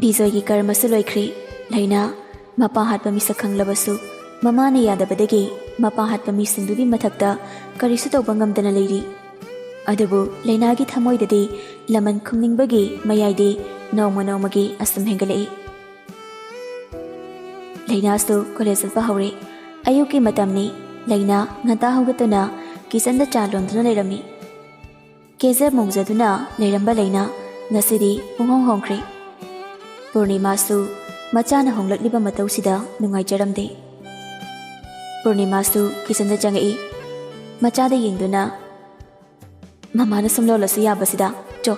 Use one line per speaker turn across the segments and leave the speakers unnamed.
ꯕꯤꯖꯣꯏꯒꯤ ꯀꯔꯃꯁꯨ ꯂꯣꯏꯈ꯭ꯔꯦ ꯂꯩꯅꯥ ꯃꯄꯥ ꯍꯥꯠꯄ ꯃꯤꯁꯛ ꯈꯪꯂꯕꯁꯨ ꯃꯃꯥꯅ ꯌꯥꯗꯕꯗꯒꯤ ꯃꯄꯥ ꯍꯥꯠꯄ ꯃꯤꯁꯤꯡꯗꯨꯒꯤ ꯃꯊꯛꯇ ꯀꯔꯤꯁꯨ ꯇꯧꯕ ꯉꯝꯗꯅ ꯂꯩꯔꯤ ꯑꯗꯨꯕꯨ ꯂꯩꯅꯥꯒꯤ ꯊꯃꯣꯏꯗꯗꯤ ꯂꯃꯟ ꯈꯨꯝꯅꯤꯡꯕꯒꯤ ꯃꯌꯥꯏꯗꯤ ꯅꯣꯡꯃ ꯅꯣꯡꯃꯒꯤ ꯑꯁꯨꯝ ꯍꯦꯟꯒꯠꯂꯛꯏ ꯂꯩꯅꯥꯁꯨ ꯀꯣꯂꯦꯖ ꯆꯠꯄ ꯍꯧꯔꯦ ꯑꯌꯨꯛꯀꯤ ꯃꯇꯝꯅꯤ ꯂꯩꯅꯥ ꯉꯟꯇꯥ ꯍꯧꯒꯠꯇꯨꯅ ꯀꯤꯆꯟꯗ ꯆꯥ ꯂꯣꯟꯗꯨꯅ ꯂꯩꯔꯝꯃꯤ ꯀꯦꯖ ꯃꯧꯖꯗꯨꯅ ꯂꯩꯔꯝꯕ ꯂꯩꯅꯥ ꯉꯁꯤꯗꯤ ꯄꯨꯡꯍꯣꯡ ꯍꯣꯡꯈ꯭ꯔꯦ ꯄꯨꯔꯅꯤꯃꯥꯁꯨ ꯃꯆꯥꯅ ꯍꯣꯡꯂꯛꯂꯤꯕ ꯃꯇꯧꯁꯤꯗ ꯅꯨꯡꯉꯥꯏꯖꯔꯝꯗꯦ ꯄꯨꯔꯅꯤꯃꯥꯁꯨ ꯀꯤꯆꯟꯗ ꯆꯪꯉꯛꯏ ꯃꯆꯥꯗ ꯌꯦꯡꯗꯨꯅ ꯃꯃꯥꯅ ꯁꯨꯝ ꯂꯣꯜꯂꯁꯨ ꯌꯥꯕꯁꯤꯗ ꯆꯣ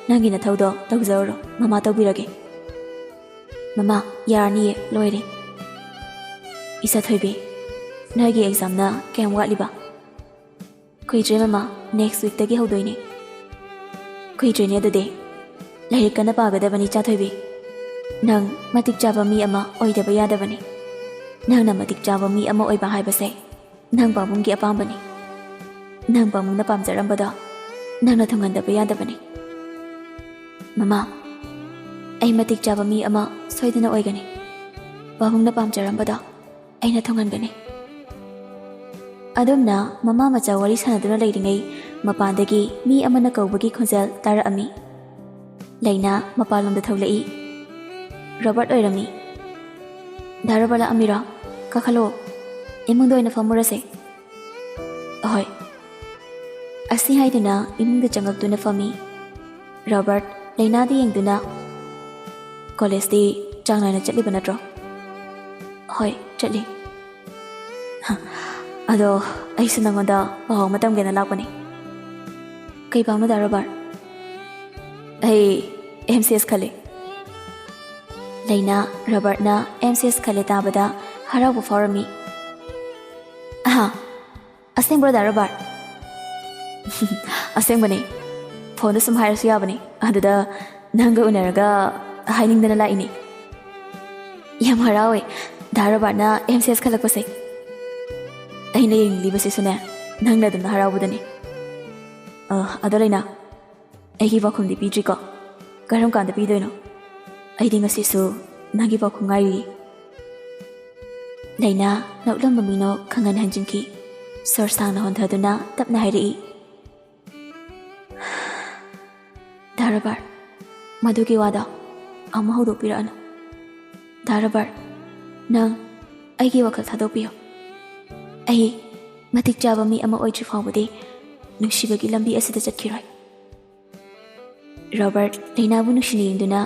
ꯅꯪꯒꯤ ꯅꯊꯧꯗꯣ ꯇꯧꯖꯔꯣ ꯃꯃꯥ ꯇꯧꯕꯤꯔꯒꯦ ꯃꯃꯥ ꯌꯥꯔꯅꯤꯌꯦ ꯂꯣꯏꯔꯦ ꯏꯆꯥ ꯊꯣꯏꯕꯤ ꯅꯣꯏꯒꯤ ꯑꯦꯛꯖꯥꯝꯅ ꯀꯌꯥꯝ ꯋꯥꯠꯂꯤꯕ ꯀꯨꯏꯗ꯭ꯔꯦ ꯃꯃꯥ ꯅꯦꯛꯁ ꯋꯤꯛꯇꯒꯤ ꯍꯧꯗꯣꯏꯅꯦ ꯀꯨꯏꯗ꯭ꯔꯦꯅꯦ ꯑꯗꯨꯗꯤ ꯂꯥꯏꯔꯤꯛ ꯀꯟꯅ ꯄꯥꯒꯗꯕꯅꯤ ꯏꯆꯥ ꯊꯣꯏꯕꯤ ꯅꯪ ꯃꯇꯤꯛ ꯆꯥꯕ ꯃꯤ ꯑꯃ ꯑꯣꯏꯗꯕ ꯌꯥꯗꯕꯅꯤ ꯅꯪꯅ ꯃꯇꯤꯛ ꯆꯥꯕ ꯃꯤ ꯑꯃ ꯑꯣꯏꯕ ꯍꯥꯏꯕꯁꯦ ꯅꯪ ꯄꯥꯕꯨꯡꯒꯤ ꯑꯄꯥꯝꯕꯅꯤ ꯅꯪ ꯄꯥꯕꯨꯡꯅ ꯄꯥꯝꯖꯔꯝꯕꯗꯣ ꯅꯪꯅ ꯊꯨꯡꯍꯟꯗꯕ ꯌꯥꯗꯕꯅꯤ ꯃꯃꯥ ꯑꯩ ꯃꯇꯤꯛ ꯆꯥꯕ ꯃꯤ ꯑꯃ ꯁꯣꯏꯗꯅ ꯑꯣꯏꯒꯅꯤ ꯄꯥꯕꯨꯡꯅ ꯄꯥꯝꯖꯔꯝꯕꯗꯣ ꯑꯩꯅ ꯊꯨꯡꯍꯟꯒꯅꯤ ꯑꯗꯨꯝꯅ ꯃꯃꯥ ꯃꯆꯥ ꯋꯥꯔꯤ ꯁꯥꯟꯅꯗꯨꯅ ꯂꯩꯔꯤꯉꯩ ꯃꯄꯥꯟꯗꯒꯤ ꯃꯤ ꯑꯃꯅ ꯀꯧꯕꯒꯤ ꯈꯣꯟꯖꯦꯜ ꯇꯥꯔꯛꯑꯝꯃꯤ ꯂꯩꯅꯥ ꯃꯄꯥꯟꯂꯣꯝꯗ ꯊꯣꯛꯂꯛꯏ ꯔꯣꯕꯔꯠ ꯑꯣꯏꯔꯝꯃꯤ ꯗꯥ ꯔꯣꯕꯔꯠ ꯂꯥꯛꯑꯝꯃꯤꯔꯣ ꯀꯥꯈꯠꯂꯣ ꯏꯃꯨꯡꯗ ꯑꯣꯏꯅ ꯐꯝꯃꯨꯔꯁꯦ ꯑꯍꯣꯏ ꯑꯁꯤ ꯍꯥꯏꯗꯨꯅ ꯏꯃꯨꯡꯗ ꯆꯪꯉꯛꯇꯨꯅ ꯐꯝꯃꯤ ꯔꯣꯕꯔꯠ ꯂꯩꯅꯥꯗ ꯌꯦꯡꯗꯨꯅ ꯀꯣꯂꯦꯖꯇꯤ ꯆꯥꯡ ꯅꯥꯏꯅ ꯆꯠꯂꯤꯕ ꯅꯠꯇ꯭ꯔꯣ ꯍꯣꯏ ꯆꯠꯂꯤ ꯑꯗꯣ ꯑꯩꯁꯨ ꯅꯪꯉꯣꯟꯗ ꯄꯥꯎ ꯑꯃ ꯇꯝꯒꯦꯅ ꯂꯥꯛꯄꯅꯤ ꯀꯩ ꯄꯥꯎꯅꯣ ꯗꯥ ꯔꯣꯕꯔꯠ ꯑꯩ MCS ꯈꯜꯂꯦ ꯂꯩꯅꯥ ꯔꯣꯕꯔꯠꯅ MCS ꯈꯜꯂꯦ ꯇꯥꯕꯗ ꯍꯔꯥꯎꯕ ꯐꯥꯎꯔꯝꯃꯤ ꯑꯁꯦꯡꯕ꯭ꯔꯣ ꯗꯥ ꯔꯣꯕꯔꯠ ꯑꯁꯦꯡꯕꯅꯤ ꯐꯣꯟꯗ ꯁꯨꯝ ꯍꯥꯏꯔꯁꯨ ꯌꯥꯕꯅꯤ ꯑꯗꯨꯗ ꯅꯪꯒ ꯎꯅꯔꯒ ꯍꯥꯏꯅꯤꯡꯗꯅ ꯂꯥꯛꯏꯅꯤ ꯌꯥꯝ ꯍꯔꯥꯎꯋꯦ ꯗꯥ ꯔꯣꯕꯔꯠꯅ MCS ꯈꯜꯂꯛꯄꯁꯦ ꯑꯩꯅ ꯌꯦꯡꯂꯤꯕꯁꯤꯁꯨꯅꯦ ꯅꯪꯅ ꯑꯗꯨꯝꯅ ꯍꯔꯥꯎꯕꯗꯅꯤ ꯑꯗꯣ ꯂꯩꯅꯥ ꯑꯩꯒꯤ ꯄꯥꯎꯈꯨꯝꯗꯤ ꯄꯤꯗ꯭ꯔꯤꯀꯣ ꯀꯔꯝ ꯀꯥꯟꯗ ꯄꯤꯗꯣꯏꯅꯣ ꯑꯩꯗꯤ ꯉꯁꯤꯁꯨ ꯅꯪꯒꯤ ꯄꯥꯎꯈꯨꯝ ꯉꯥꯏꯔꯤ ꯂꯩꯅꯥ ꯅꯣꯛꯂꯝꯕ ꯃꯤꯅꯣꯛ ꯈꯪꯍꯟ ꯍꯟꯖꯤꯟꯈꯤ ꯁꯣꯔ ꯁꯥꯡꯅ ꯍꯣꯟꯊꯗꯨꯅ ꯇꯞꯅ ꯍꯥꯏꯔꯛꯏ ꯗꯥ ꯔꯣꯕꯔꯠ ꯃꯗꯨꯒꯤ ꯋꯥꯗꯣ ꯑꯃꯨꯛ ꯍꯧꯗꯣꯛꯄꯤꯔꯛꯑꯅꯨ ꯗꯥ ꯔꯣꯕꯔꯠ ꯅꯪ ꯑꯩꯒꯤ ꯋꯥꯈꯜ ꯊꯥꯗꯣꯛꯄꯤꯌꯨ ꯑꯩ ꯃꯇꯤꯛ ꯆꯥꯕ ꯃꯤ ꯑꯃ ꯑꯣꯏꯗ꯭ꯔꯤ ꯐꯥꯎꯕꯗꯤ ꯅꯨꯡꯁꯤꯕꯒꯤ ꯂꯝꯕꯤ ꯑꯁꯤꯗ ꯆꯠꯈꯤꯔꯣꯏ ꯔꯣꯕꯔꯠ ꯂꯩꯅꯥꯕꯨ ꯅꯨꯡꯁꯤꯅ ꯌꯦꯡꯗꯨꯅ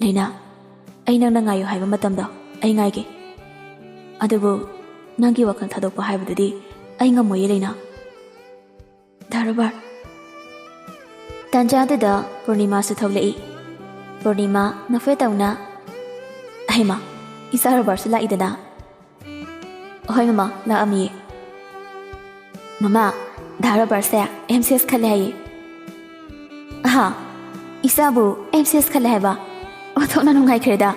ꯂꯩꯅꯥ ꯑꯩ ꯅꯪꯅ ꯉꯥꯏꯌꯨ ꯍꯥꯏꯕ ꯃꯇꯝꯗꯣ ꯑꯩ ꯉꯥꯏꯒꯦ ꯑꯗꯨꯕꯨ ꯅꯪꯒꯤ ꯋꯥꯈꯜ ꯊꯥꯗꯣꯛꯄ ꯍꯥꯏꯕꯗꯨꯗꯤ ꯑꯩ ꯉꯝꯃꯣꯏꯌꯦ ꯂꯩꯅꯥ ꯗꯥ ꯔꯣꯕꯔꯠ ꯇꯥꯟꯖꯥꯗꯨꯗ ꯄꯨꯔꯅꯤꯃꯥꯁꯨ ꯊꯣꯛꯂꯛꯏ ꯄꯨꯔꯅꯤꯃꯥ ꯅꯐꯦꯠ ꯇꯧꯅ ꯍꯩꯃꯥ ꯏꯆꯥ ꯔꯣꯕꯔꯠꯁꯨ ꯂꯥꯛꯏꯗꯅ ꯍꯣꯏ ꯃꯃꯥ ꯂꯥꯛꯑꯝꯃꯤꯌꯦ ꯃꯃꯥ ꯗꯥ ꯔꯣꯕꯔꯠꯁꯦ MCS ꯈꯜꯂꯦ ꯍꯥꯏꯌꯦ ꯏꯆꯥꯕꯨ MCS ꯈꯜꯂꯦ ꯍꯥꯏꯕ ꯑꯣꯟꯊꯣꯛꯅ ꯅꯨꯡꯉꯥꯏꯈ꯭ꯔꯦꯗ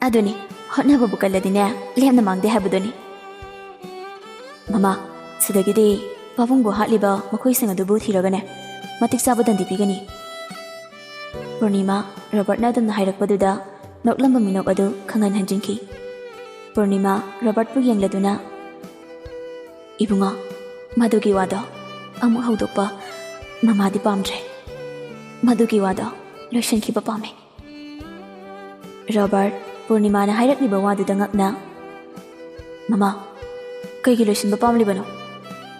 ꯑꯗꯨꯅꯤ ꯍꯣꯠꯅꯕꯕꯨ ꯀꯜꯂꯗꯤꯅꯦ ꯂꯦꯝꯅ ꯃꯥꯡꯗꯦ ꯍꯥꯏꯕꯗꯨꯅꯤ ꯃꯃꯥ ꯁꯤꯗꯒꯤꯗꯤ ꯄꯥꯕꯨꯡꯕꯨ ꯍꯥꯠꯂꯤꯕ ꯃꯈꯣꯏꯁꯤꯡ ꯑꯗꯨꯕꯨ ꯊꯤꯔꯒꯅꯦ ꯃꯇꯤꯛ ꯆꯥꯕ ꯗꯟꯗꯤ ꯄꯤꯒꯅꯤ ꯄꯨꯔꯅꯤꯃꯥ ꯔꯣꯕꯔꯠꯅ ꯑꯗꯨꯝꯅ ꯍꯥꯏꯔꯛꯄꯗꯨꯗ ꯅꯣꯛꯂꯝꯕ ꯃꯤꯅꯣꯛ ꯑꯗꯨ ꯈꯪꯍꯟ ꯍꯟꯖꯤꯟꯈꯤ ꯄꯨꯔꯅꯤꯃꯥ ꯔꯣꯕꯔꯠꯄꯨ ꯌꯦꯡꯂꯗꯨꯅ ꯏꯕꯨꯡꯉꯣ ꯃꯗꯨꯒꯤ ꯋꯥꯗꯣ ꯑꯃꯨꯛ ꯍꯧꯗꯣꯛꯄ ꯃꯃꯥꯗꯤ ꯄꯥꯝꯗ꯭ꯔꯦ ꯃꯗꯨꯒꯤ ꯋꯥꯗꯣ ꯂꯣꯏꯁꯤꯟꯈꯤꯕ ꯄꯥꯝꯃꯦ ꯔꯣꯕꯔꯠ ꯄꯨꯔꯅꯤꯃꯥꯅ ꯍꯥꯏꯔꯛꯂꯤꯕ ꯋꯥꯗꯨꯗ ꯉꯛꯅ ꯃꯃꯥ ꯀꯩꯒꯤ ꯂꯣꯏꯁꯤꯟꯕ ꯄꯥꯝꯂꯤꯕꯅꯣ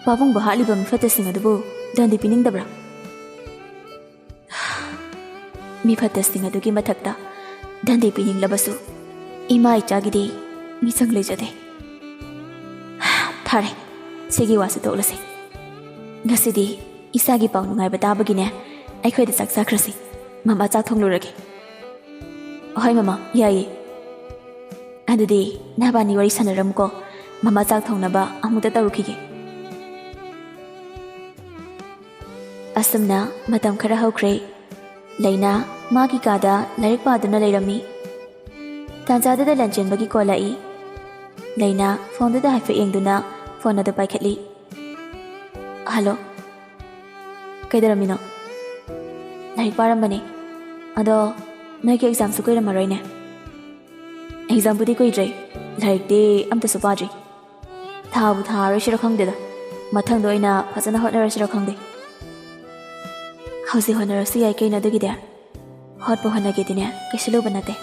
ꯄꯥꯕꯨꯡꯕꯨ ꯍꯥꯠꯂꯤꯕ ꯃꯤꯐꯠꯇꯁꯤꯡ ꯑꯗꯨꯕꯨ ꯗꯟꯗꯤ ꯄꯤꯅꯤꯡꯗꯕ꯭ꯔꯥ ꯃꯤꯐꯠꯇꯁꯤꯡ ꯑꯗꯨꯒꯤ ꯃꯊꯛꯇ ꯗꯟꯗꯤ ꯄꯤꯅꯤꯡꯂꯕꯁꯨ ꯏꯃꯥ ꯏꯆꯥꯒꯤꯗꯤ ꯃꯤꯆꯪ ꯂꯩꯖꯗꯦ ꯐꯔꯦ ꯁꯤꯒꯤ ꯋꯥꯁꯨ ꯇꯣꯛꯂꯁꯤ ꯉꯁꯤꯗꯤ ꯏꯆꯥꯒꯤ ꯄꯥꯎ ꯅꯨꯡꯉꯥꯏꯕ ꯇꯥꯕꯒꯤꯅꯦ ꯑꯩꯈꯣꯏꯗ ꯆꯥꯛ ꯆꯥꯈ꯭ꯔꯁꯤ ꯃꯃꯥ ꯆꯥꯛ ꯊꯣꯡꯂꯨꯔꯒꯦ ꯍꯣꯏ ꯃꯃꯥ ꯌꯥꯏꯌꯦ ꯑꯗꯨꯗꯤ ꯅꯕꯥꯅꯤ ꯋꯥꯔꯤ ꯁꯥꯟꯅꯔꯝꯃꯨꯀꯣ ꯃꯃꯥ ꯆꯥꯛ ꯊꯣꯡꯅꯕ ꯑꯃꯨꯛꯇ ꯇꯧꯔꯨꯈꯤꯒꯦ ꯑꯁꯨꯝꯅ ꯃꯇꯝ ꯈꯔ ꯍꯧꯈ꯭ꯔꯦ ꯂꯩꯅꯥ ꯃꯥꯒꯤ ꯀꯥꯗ ꯂꯥꯏꯔꯤꯛ ꯄꯥꯗꯨꯅ ꯂꯩꯔꯝꯃꯤ ꯇꯥꯟꯖꯥꯗꯨꯗ ꯂꯟꯆꯦꯟꯕꯒꯤ ꯀꯣꯜ ꯂꯥꯛꯏ ꯂꯩꯅꯥ ꯐꯣꯟꯗꯨꯗ ꯍꯥꯏꯐꯦꯠ ꯌꯦꯡꯗꯨꯅ ꯐꯣꯟ ꯑꯗꯨ ꯄꯥꯏꯈꯠꯂꯤ ꯍꯜꯂꯣ ꯀꯩꯗꯧꯔꯝꯃꯤꯅꯣ ꯂꯥꯏꯔꯤꯛ ꯄꯥꯔꯝꯕꯅꯤ ꯑꯗꯣ ꯅꯣꯏꯒꯤ ꯑꯦꯛꯖꯥꯝꯁꯨ ꯀꯨꯏꯔꯝꯃꯔꯣꯏꯅꯦ ꯑꯦꯛꯖꯥꯝꯕꯨꯗꯤ ꯀꯨꯏꯗ꯭ꯔꯦ ꯂꯥꯏꯔꯤꯛꯇꯤ ꯑꯝꯇꯁꯨ ꯄꯥꯗ꯭ꯔꯤ ꯊꯥꯕꯨ ꯊꯥꯔꯣꯏꯁꯤꯔ ꯈꯪꯗꯦꯗ ꯃꯊꯪꯗ ꯑꯣꯏꯅ ꯐꯖꯅ ꯍꯣꯠꯅꯔꯁꯤꯔ ꯈꯪꯗꯦ ꯍꯧꯖꯤꯛ ꯍꯣꯠꯅꯔꯁꯨ ꯌꯥꯏ ꯀꯩꯅꯣ ꯑꯗꯨꯒꯤꯗꯤ ꯍꯣꯠꯄ ꯍꯣꯠꯅꯒꯦꯗꯤꯅꯦ ꯀꯩꯁꯨ ꯂꯨꯕ ꯅꯠꯇꯦ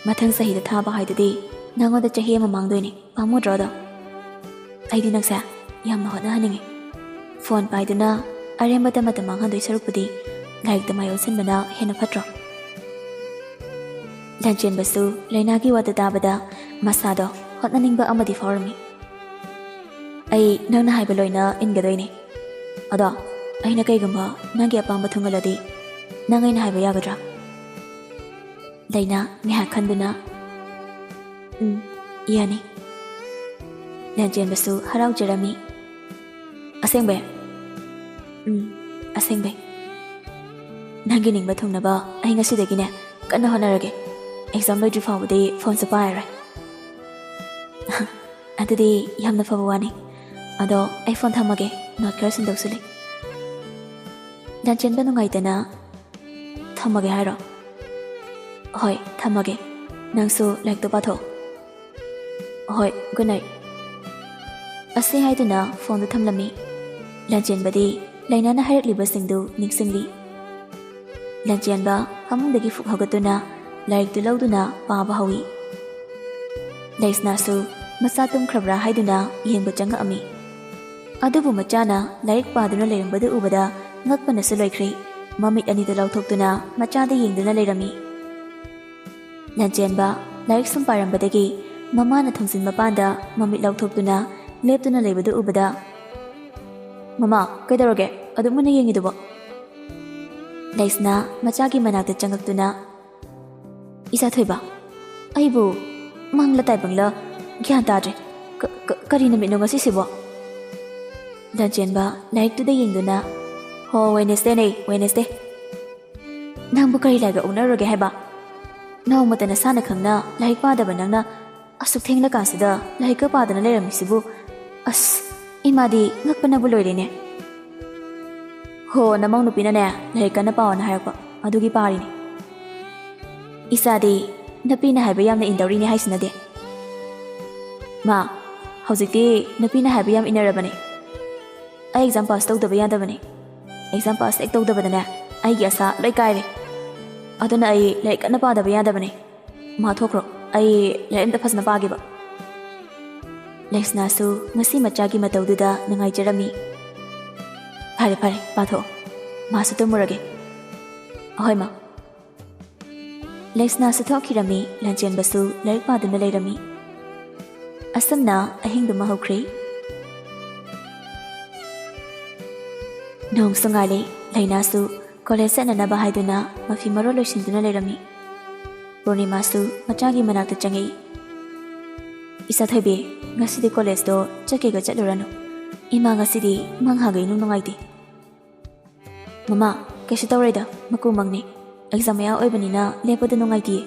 ꯃꯊꯪ ꯆꯍꯤꯗ ꯊꯥꯕ ꯍꯥꯏꯗꯨꯗꯤ ꯅꯪꯉꯣꯟꯗ ꯆꯍꯤ ꯑꯃ ꯃꯥꯡꯗꯣꯏꯅꯦ ꯄꯥꯝꯃꯨꯗ꯭ꯔꯣ ꯑꯗꯣ ꯑꯩꯗꯤ ꯅꯪꯁꯦ ꯌꯥꯝꯅ ꯍꯣꯠꯅꯍꯟꯅꯤꯡꯉꯤ ꯐꯣꯟ ꯄꯥꯏꯗꯨꯅ ꯑꯔꯦꯝꯕꯗ ꯃꯇꯝ ꯃꯥꯡꯍꯟꯗꯣꯏ ꯁꯔꯨꯛꯄꯨꯗꯤ ꯂꯥꯏꯔꯤꯛꯇ ꯃꯥꯏ ꯑꯣꯟꯁꯤꯟꯕꯅ ꯍꯦꯟꯅ ꯐꯠꯇ꯭ꯔꯣ ꯂꯟꯆꯦꯟꯕꯁꯨ ꯂꯩꯅꯥꯒꯤ ꯋꯥꯗꯨ ꯇꯥꯕꯗ ꯃꯁꯥꯗꯣ ꯍꯣꯠꯅꯅꯤꯡꯕ ꯑꯃꯗꯤ ꯐꯥꯎꯔꯝꯃꯤ ꯑꯩ ꯅꯪꯅ ꯍꯥꯏꯕ ꯂꯣꯏꯅ ꯏꯟꯒꯗꯣꯏꯅꯤ ꯑꯗꯣ ꯑꯩꯅ ꯀꯩꯒꯨꯝꯕ ꯅꯪꯒꯤ ꯑꯄꯥꯝꯕ ꯊꯨꯡꯍꯜꯂꯗꯤ ꯅꯪ ꯑꯩꯅ ꯍꯥꯏꯕ ꯌꯥꯒꯗ꯭ꯔꯥ ꯂꯩꯅꯥ ꯉꯥꯏꯍꯥꯛ ꯈꯟꯗꯨꯅ ꯌꯥꯅꯤ ꯂꯟꯆꯦꯟꯕꯁꯨ ꯍꯔꯥꯎꯖꯔꯝꯃꯤ ꯑꯁꯦꯡꯕꯩ ꯑꯁꯦꯡꯕꯩ ꯅꯪꯒꯤ ꯅꯤꯡꯕ ꯊꯨꯡꯅꯕ ꯑꯩ ꯉꯁꯤꯗꯒꯤꯅꯦ ꯀꯟꯅ ꯍꯣꯠꯅꯔꯒꯦ ꯑꯦꯛꯖꯥꯝ ꯂꯣꯏꯗ꯭ꯔꯤ ꯐꯥꯎꯕꯗꯤ ꯐꯣꯟꯁꯨ ꯄꯥꯏꯔꯔꯣꯏ ꯑꯗꯨꯗꯤ ꯌꯥꯝꯅ ꯐꯕ ꯋꯥꯅꯤ ꯑꯗꯣ ꯑꯩ ꯐꯣꯟ ꯊꯝꯃꯒꯦ ꯅꯣꯠ ꯈꯔ ꯁꯤꯟꯗꯣꯛꯁꯤꯜꯂꯤ ꯂꯟꯆꯦꯟꯕ ꯅꯨꯡꯉꯥꯏꯇꯅ ꯊꯝꯃꯒꯦ ꯍꯥꯏꯔꯣ ꯍꯣꯏ ꯊꯝꯃꯒꯦ ꯅꯪꯁꯨ ꯂꯥꯏꯔꯤꯛꯇꯣ ꯄꯥꯊꯣꯛꯑꯣ ꯍꯣꯏ ꯒꯨꯗ ꯅꯥꯏꯠ ꯑꯁꯤ ꯍꯥꯏꯗꯨꯅ ꯐꯣꯟꯗꯨ ꯊꯝꯂꯝꯃꯤ ꯂꯟꯆꯦꯟꯕꯗꯤ ꯂꯩꯅꯥꯅ ꯍꯥꯏꯔꯛꯂꯤꯕꯁꯤꯡꯗꯨ ꯅꯤꯡꯁꯤꯡꯂꯤ ꯂꯟꯆꯦꯟꯕ ꯐꯃꯨꯡꯗꯒꯤ ꯐꯨꯛ ꯍꯧꯒꯠꯇꯨꯅ ꯂꯥꯏꯔꯤꯛꯇꯨ ꯂꯧꯗꯨꯅ ꯄꯥꯕ ꯍꯧꯏ ꯂꯩꯁꯅꯥꯁꯨ ꯃꯆꯥ ꯇꯨꯝꯈ꯭ꯔꯕ꯭ꯔꯥ ꯍꯥꯏꯗꯨꯅ ꯌꯦꯡꯕ ꯆꯪꯉꯛꯑꯝꯃꯤ ꯑꯗꯨꯕꯨ ꯃꯆꯥꯅ ꯂꯥꯏꯔꯤꯛ ꯄꯥꯗꯨꯅ ꯂꯩꯔꯝꯕꯗꯨ ꯎꯕꯗ ꯉꯛꯄꯅꯁꯨ ꯂꯣꯏꯈ꯭ꯔꯦ ꯃꯃꯤꯠ ꯑꯅꯤꯗꯨ ꯂꯧꯊꯣꯛꯇꯨꯅ ꯃꯆꯥꯗ ꯌꯦꯡꯗꯨꯅ ꯂꯩꯔꯝꯃꯤ ꯂꯟꯆꯦꯟꯕ ꯂꯥꯏꯔꯤꯛ ꯁꯨꯝ ꯄꯥꯔꯝꯕꯗꯒꯤ ꯃꯃꯥꯅ ꯊꯣꯡꯖꯤꯟ ꯃꯄꯥꯟꯗ ꯃꯃꯤꯠ ꯂꯧꯊꯣꯛꯇꯨꯅ ꯂꯦꯞꯇꯨꯅ ꯂꯩꯕꯗꯨ ꯎꯕꯗ ꯃꯃꯥ ꯀꯩꯗꯧꯔꯒꯦ ꯑꯗꯨꯛ ꯃꯨꯟꯅ ꯌꯦꯡꯉꯤꯗꯨꯕꯣ ꯂꯩꯁꯅꯥ ꯃꯆꯥꯒꯤ ꯃꯅꯥꯛꯇ ꯆꯪꯉꯛꯇꯨꯅ ꯏꯆꯥ ꯊꯣꯏꯕ ꯑꯩꯕꯨ ꯃꯪꯂ ꯇꯥꯏꯕꯪꯂ ꯒ꯭ꯌꯥꯟ ꯇꯥꯗ꯭ꯔꯦ ꯀꯔꯤ ꯅꯨꯃꯤꯠꯅꯣ ꯉꯁꯤꯁꯤꯕꯣ ꯂꯟꯆꯦꯟꯕ ꯂꯥꯏꯔꯤꯛꯇꯨꯗ ꯌꯦꯡꯗꯨꯅ ꯍꯣ ꯋꯦꯅꯦꯁꯗꯦꯅꯦ ꯋꯦꯅꯦꯁꯗꯦ ꯅꯪꯕꯨ ꯀꯔꯤ ꯂꯥꯏꯒ ꯑꯣꯛꯅꯔꯨꯔꯒꯦ ꯍꯥꯏꯕ ꯅꯣꯡꯃꯇ ꯅꯁꯥꯅ ꯈꯪꯅ ꯂꯥꯏꯔꯤꯛ ꯄꯥꯗꯕ ꯅꯪꯅ ꯑꯁꯨꯛ ꯊꯦꯡꯂꯀꯥꯟꯁꯤꯗ ꯂꯥꯏꯔꯤꯛꯀ ꯄꯥꯗꯅ ꯂꯩꯔꯝꯃꯤꯁꯤꯕꯨ ꯑꯁ ꯏꯃꯥꯗꯤ ꯉꯛꯄꯅꯕꯨ ꯂꯣꯏꯔꯦꯅꯦ ꯍꯣ ꯅꯃꯧ ꯅꯨꯄꯤꯅꯅꯦ ꯂꯥꯏꯔꯤꯛ ꯀꯟꯅ ꯄꯥꯎꯅ ꯍꯥꯏꯔꯛꯄ ꯑꯗꯨꯒꯤ ꯄꯥꯔꯤꯅꯤ ꯏꯆꯥꯗꯤ ꯅꯨꯄꯤꯅ ꯍꯥꯏꯕ ꯌꯥꯝꯅ ꯏꯟꯗꯧꯔꯤꯅꯦ ꯍꯥꯏꯁꯤꯅꯗꯦ ꯃꯥ ꯍꯧꯖꯤꯛꯇꯤ ꯅꯨꯄꯤꯅ ꯍꯥꯏꯕ ꯌꯥꯝ ꯏꯟꯅꯔꯕꯅꯦ ꯑꯩ ꯑꯦꯛꯖꯥꯝ ꯄꯥꯁ ꯇꯧꯗꯕ ꯌꯥꯗꯕꯅꯦ ꯑꯦꯛꯖꯥꯝ ꯄꯥꯁ ꯍꯦꯛ ꯇꯧꯗꯕꯗꯅꯦ ꯑꯩꯒꯤ ꯑꯁꯥ ꯂꯣꯏ ꯀꯥꯏꯔꯦ ꯑꯗꯨꯅ ꯑꯩ ꯂꯥꯏꯔꯤꯛ ꯀꯟꯅ ꯄꯥꯗꯕ ꯌꯥꯗꯕꯅꯦ ꯃꯥ ꯊꯣꯛꯈ꯭ꯔꯣ ꯑꯩ ꯂꯥꯏꯔꯤꯛ ꯑꯝꯇ ꯐꯖꯅ ꯄꯥꯒꯦꯕ ꯂꯩꯁꯅꯥꯁꯨ ꯉꯁꯤ ꯃꯆꯥꯒꯤ ꯃꯇꯧꯗꯨꯗ ꯅꯨꯡꯉꯥꯏꯖꯔꯝꯃꯤ ꯐꯔꯦ ꯐꯔꯦ ꯄꯥꯊꯣꯛꯑꯣ ꯃꯥꯁꯨ ꯇꯨꯝꯃꯨꯔꯒꯦ ꯑꯍꯣꯏ ꯃꯥ ꯂꯩꯁꯅꯥꯁꯨ ꯊꯣꯛꯈꯤꯔꯝꯃꯤ ꯂꯟꯆꯦꯟꯕꯁꯨ ꯂꯥꯏꯔꯤꯛ ꯄꯥꯗꯨꯅ ꯂꯩꯔꯝꯃꯤ ꯑꯁꯨꯝꯅ ꯑꯍꯤꯡꯗꯨꯃ ꯍꯧꯈ꯭ꯔꯦ ꯅꯣꯡꯁꯨ ꯉꯥꯜꯂꯤ ꯂꯩꯅꯥꯁꯨ ꯀꯣꯂꯦꯖ ꯆꯠꯅꯅꯕ ꯍꯥꯏꯗꯨꯅ ꯃꯐꯤ ꯃꯔꯣꯜ ꯂꯣꯏꯁꯤꯟꯗꯨꯅ ꯂꯩꯔꯝꯃꯤ ꯄꯨꯔꯅꯤꯃꯥꯁꯨ ꯃꯆꯥꯒꯤ ꯃꯅꯥꯛꯇ ꯆꯪꯉꯛꯏ ꯏꯆꯥ ꯊꯣꯏꯕꯤ ꯉꯁꯤꯗꯤ ꯀꯣꯂꯦꯖꯇꯣ ꯆꯠꯀꯦꯒ ꯆꯠꯂꯨꯔꯅꯨ ꯏꯃꯥ ꯉꯁꯤꯗꯤ ꯃꯪꯍꯥꯒ ꯏꯅꯨꯡ ꯅꯨꯡꯉꯥꯏꯇꯦ ꯃꯃꯥ ꯀꯩꯁꯨ ꯇꯧꯔꯣꯏꯗ ꯃꯀꯨ ꯃꯪꯅꯤ ꯑꯦꯛꯖꯥꯝ ꯃꯌꯥ ꯑꯣꯏꯕꯅꯤꯅ ꯂꯦꯞꯄꯗ ꯅꯨꯡꯉꯥꯏꯇꯦꯌꯦ